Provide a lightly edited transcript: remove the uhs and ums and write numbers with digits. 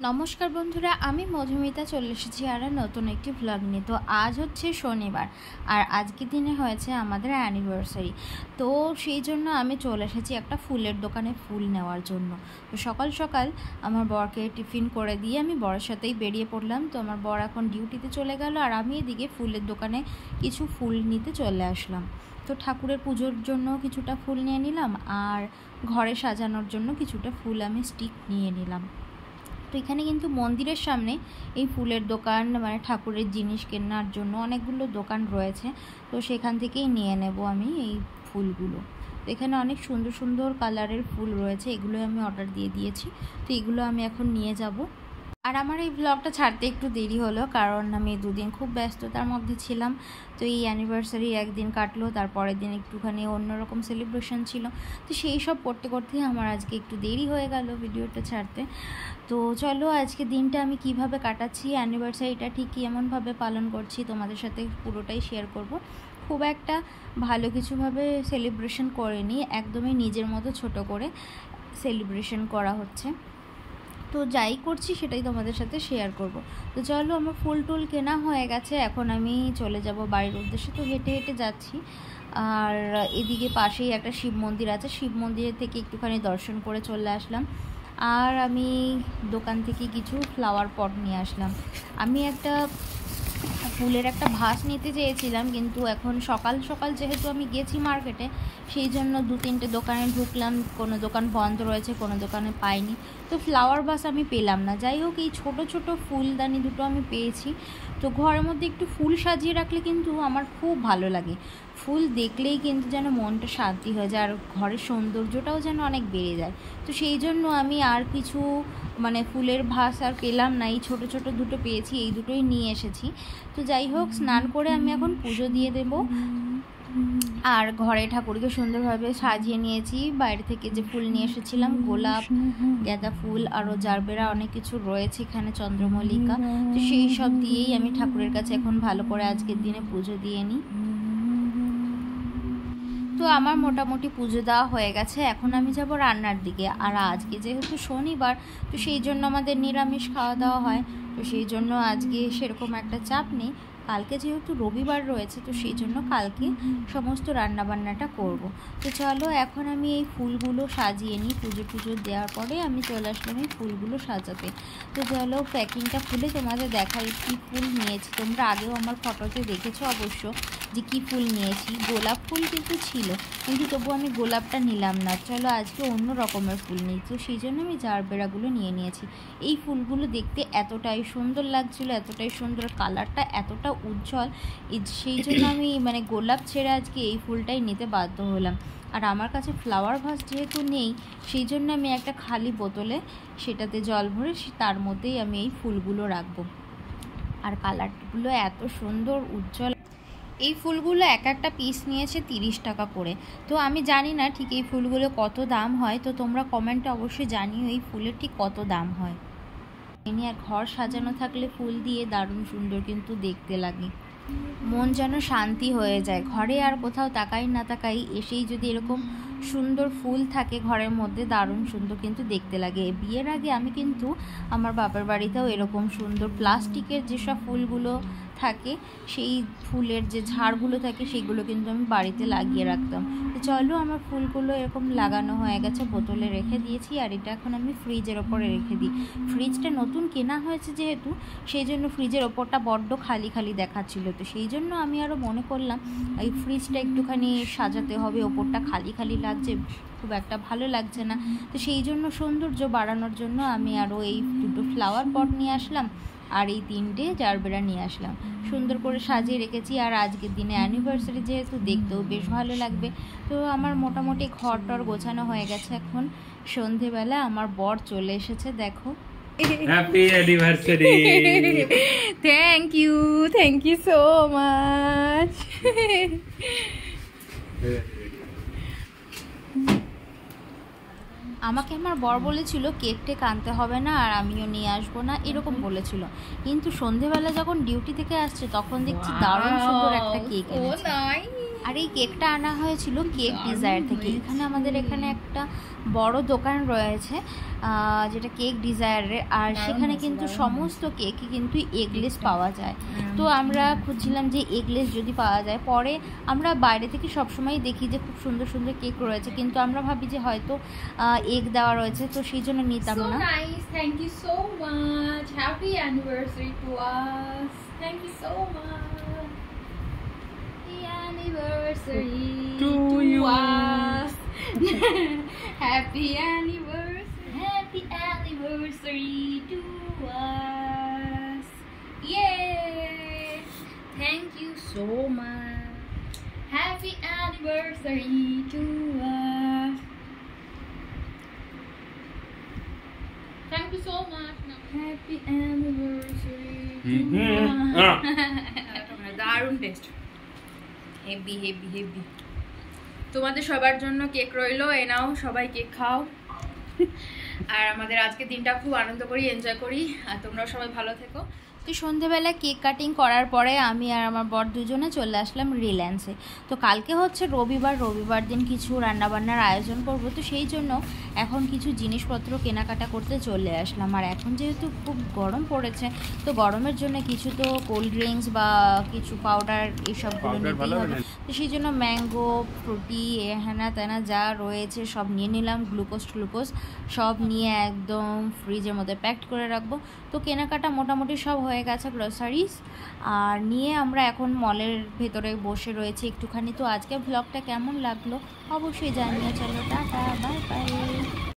নমস্কার বন্ধুরা, আমি মধুমিতা চলে এসেছি আর নতুন একটি ভ্লগ নিয়ে। তো আজ হচ্ছে শনিবার আর আজকের দিনে হয়েছে আমাদের অ্যানিভার্সারি। তো সেই জন্য আমি চলে এসেছি একটা ফুলের দোকানে ফুল নেওয়ার জন্য। তো সকাল সকাল আমার বরকে টিফিন করে দিয়ে আমি বরের সাথেই বেরিয়ে পড়লাম। তো আমার বর এখন ডিউটিতে চলে গেল আর আমি এদিকে ফুলের দোকানে কিছু ফুল নিতে চলে আসলাম। তো ঠাকুরের পুজোর জন্য কিছুটা ফুল নিয়ে নিলাম আর ঘরে সাজানোর জন্য কিছুটা ফুল আমি স্টিক নিয়ে নিলাম। তো এখানে কিন্তু মন্দিরের সামনে এই ফুলের দোকান মানে ঠাকুরের জিনিস কেনার জন্য অনেকগুলো দোকান রয়েছে। তো সেখান থেকেই নিয়ে নেব আমি এই ফুলগুলো। তো এখানে অনেক সুন্দর সুন্দর কালারের ফুল রয়েছে, এগুলো আমি অর্ডার দিয়ে দিয়েছি। তো এগুলো আমি এখন নিয়ে যাব। আর আমার এই ব্লগটা ছাড়তে একটু দেরি হলো, কারণ আমি দুদিন খুব ব্যস্ততার মধ্যে ছিলাম। তো এই অ্যানিভার্সারি একদিন কাটলো, তারপরের দিন একটুখানি অন্যরকম সেলিব্রেশন ছিল। তো সেই সব করতে করতে আমার আজকে একটু দেরি হয়ে গেল ভিডিওটা ছাড়তে। তো চলো আজকে দিনটা আমি কিভাবে কাটাচ্ছি, অ্যানিভার্সারিটা ঠিক এমনভাবে পালন করছি তোমাদের সাথে পুরোটাই শেয়ার করব। খুব একটা ভালো কিছুভাবে সেলিব্রেশন করিনি, একদমই নিজের মতো ছোট করে সেলিব্রেশন করা হচ্ছে। তো যাই করছি সেটাই তোমাদের সাথে শেয়ার করব। তো চলো, আমার ফুল টুল কেনা হয়ে গেছে, এখন আমি চলে যাব বাড়ির উদ্দেশ্যে। তো হেঁটে হেঁটে যাচ্ছি আর এদিকে পাশেই একটা শিব মন্দির আছে, শিব মন্দিরের থেকে একটুখানি দর্শন করে চলে আসলাম। আর আমি দোকান থেকে কিছু ফ্লাওয়ার পট নিয়ে আসলাম। আমি একটা ফুলের একটা ভাস নিতে চেয়েছিলাম, কিন্তু এখন সকাল সকাল যেহেতু আমি গেছি মার্কেটে, সেই জন্য 2-3টে দোকানে ঢুকলাম, কোনো দোকান বন্ধ রয়েছে, কোনো দোকানে পাইনি। তো ফ্লাওয়ার ভাস আমি পেলাম না। যাই হোক, এই ছোট ছোট ফুলদানি দুটো আমি পেয়েছি। তো ঘরের মধ্যে একটু ফুল সাজিয়ে রাখলে কিন্তু আমার খুব ভালো লাগে। ফুল দেখলেই কিন্তু যেন মনটা শান্তি হয়ে যায় আর ঘরের সৌন্দর্যটাও যেন অনেক বেড়ে যায়। তো সেই জন্য আমি আর কিছু মানে ফুলের ভাস আর পেলাম না, এই ছোটো ছোটো দুটো পেয়েছি, এই দুটোই নিয়ে এসেছি। তো যাই হোক, স্নান করে আমি এখন পুজো দিয়ে দেব। আর ঘরে ঠাকুরকে সুন্দরভাবে সাজিয়ে নিয়েছি। বাইরে থেকে যে ফুল নিয়ে এসেছিলাম, গোলাপ, গাঁদা ফুল, আরও জারবেরা, অনেক কিছু রয়েছে এখানে, চন্দ্রমল্লিকা। তো সেই সব দিয়েই আমি ঠাকুরের কাছে এখন ভালো করে আজকের দিনে পুজো দিয়ে নিই। তো আমার মোটামুটি পুজো দেওয়া হয়ে গেছে, এখন আমি যাব রান্নার দিকে। আর আজকে যেহেতু শনিবার, তো সেই জন্য আমাদের নিরামিষ খাওয়া দাওয়া হয়। তো সেই জন্য আজকে সেরকম একটা চাপ নেই। কালকে যেহেতু রবিবার রয়েছে, তো সেই জন্য কালকে সমস্ত রান্নাবান্নাটা করব। তো চলো, এখন আমি এই ফুলগুলো সাজিয়ে নিই। পুজো দেওয়ার পরে আমি চলে আসলাম এই ফুলগুলো সাজাতে। তো চলো, প্যাকিংটা খুলে তোমাদের দেখাই কী ফুল নিয়েছি। তোমরা আগেও আমার ফটোতে দেখেছো অবশ্য যে কী ফুল নিয়েছি। গোলাপ ফুল কিন্তু ছিল, কিন্তু তবু আমি গোলাপটা নিলাম না। চলো, আজকে অন্য রকমের ফুল নিই। তো সেই জন্য আমি জারবেরাগুলো নিয়ে নিয়েছি। এই ফুলগুলো দেখতে এতটাই সুন্দর লাগছিল, এতটাই সুন্দর, কালারটা এতটা উজ্জ্বল, সেই জন্য আমি মানে গোলাপ ছেড়ে আজকে এই ফুলটাই নিতে বাধ্য হলাম। আর আমার কাছে ফ্লাওয়ার ভাস যেহেতু নেই, সেই জন্য আমি একটা খালি বোতলে সেটাতে জল ভরে তার মধ্যেই আমি এই ফুলগুলো রাখবো। আর কালারগুলো এত সুন্দর উজ্জ্বল। এই ফুলগুলো এক একটা পিস নিয়েছে 30 টাকা করে। তো আমি জানি না ঠিক এই ফুলগুলো কত দাম হয়, তো তোমরা কমেন্টে অবশ্যই জানিও এই ফুলের ঠিক কত দাম হয়। এমনি আর ঘর সাজানো থাকলে ফুল দিয়ে দারুণ সুন্দর কিন্তু দেখতে লাগে, মন যেন শান্তি হয়ে যায়। ঘরে আর কোথাও তাকাই না তাকাই, এসেই যদি এরকম সুন্দর ফুল থাকে ঘরের মধ্যে, দারুণ সুন্দর কিন্তু দেখতে লাগে। বিয়ের আগে আমি কিন্তু আমার বাবার বাড়িতেও এরকম সুন্দর প্লাস্টিকের যেসব ফুলগুলো থাকে, সেই ফুলের যে ঝাড়গুলো থাকে, সেইগুলো কিন্তু আমি বাড়িতে লাগিয়ে রাখতাম। তো চলো, আমার ফুলগুলো এরকম লাগানো হয়ে গেছে, বোতলে রেখে দিয়েছি। আর এটা এখন আমি ফ্রিজের ওপরে রেখে দিই। ফ্রিজটা নতুন কেনা হয়েছে যেহেতু, সেই জন্য ফ্রিজের ওপরটা বড্ড খালি খালি দেখাচ্ছিল। তো সেই জন্য আমি আরও মনে করলাম এই ফ্রিজটা একটুখানি সাজাতে হবে, ওপরটা খালি খালি লাগছে, খুব একটা ভালো লাগছে না। তো সেই জন্য সৌন্দর্য বাড়ানোর জন্য আমি আরও এই দুটো ফ্লাওয়ার পট নিয়ে আসলাম আর এই 3টে জারবেরা নিয়ে আসলাম, সুন্দর করে সাজিয়ে রেখেছি। আর আজকের দিনে অ্যানিভার্সারি যেহেতু, দেখতেও বেশ ভালো লাগবে। তো আমার মোটামুটি ঘর টর গোছানো হয়ে গেছে। এখন সন্ধেবেলা আমার বর চলে এসেছে, দেখো। Happy anniversary. Thank you so much. আমাকে আমার বর বলেছিল কেক টেক আনতে হবে না আর আমিও নিয়ে আসবো না, এরকম বলেছিল। কিন্তু সন্ধেবেলা যখন ডিউটি থেকে আসছে, তখন দেখছি দারুণ সুন্দর একটা কেক এনেছে। আর এই কেকটা আনা হয়েছিল কেক ডিজায়ার থেকে। এখানে আমাদের এখানে একটা বড় দোকান রয়েছে যেটা কেক ডিজায়ারের, আর সেখানে কিন্তু সমস্ত কেকই কিন্তু এগলেস পাওয়া যায়। তো আমরা খুঁজছিলাম যে এগলেস যদি পাওয়া যায়। পরে আমরা বাইরে থেকে সবসময় দেখি যে খুব সুন্দর সুন্দর কেক রয়েছে, কিন্তু আমরা ভাবি যে হয়তো এগ দেওয়া রয়েছে, তো সেই জন্য নিতাম না। Thank you so much. Happy anniversary to us. Thank you so much. Happy anniversary To you. us. Happy anniversary. Happy anniversary to us. Yay! Thank you so much. Happy anniversary to us. Thank you so much. Happy anniversary to us. দারুণ test, heavy heavy heavy. তোমাদের সবার জন্য cake রইলো, এ নাও সবাই cake খাও। আর আমাদের আজকে দিনটা খুব আনন্দ করি, এনজয় করি, আর তোমরাও সবাই ভালো থেকো। তো সন্ধেবেলা কেক কাটিং করার পরে আমি আর আমার বর দুজনে চলে আসলাম রিলায়েন্সে। তো কালকে হচ্ছে রবিবার দিন কিছু রান্নাবান্নার আয়োজন করব, তো সেই জন্য এখন কিছু জিনিসপত্র কেনাকাটা করতে চলে আসলাম। আর এখন যেহেতু খুব গরম পড়েছে, তো গরমের জন্য কিছু তো কোল্ড ড্রিঙ্কস বা কিছু পাউডার এইসবগুলো নিতেই হবে। তো সেই জন্য ম্যাঙ্গো, ফ্রুটি, হ্যানা ত্যানা যা রয়েছে সব নিয়ে নিলাম। গ্লুকোজ সব নিয়ে একদম ফ্রিজের মধ্যে প্যাকড করে রাখবো। তো কেনাকাটা মোটামুটি সব হয়ে গেছে, গ্রোসারিজ আর নিয়ে আমরা এখন মলের ভেতরে বসে রয়েছি একটুখানি। তো আজকে ব্লগটা কেমন লাগলো অবশ্যই জানিয়ে। চলো টাটা, বাই বাই।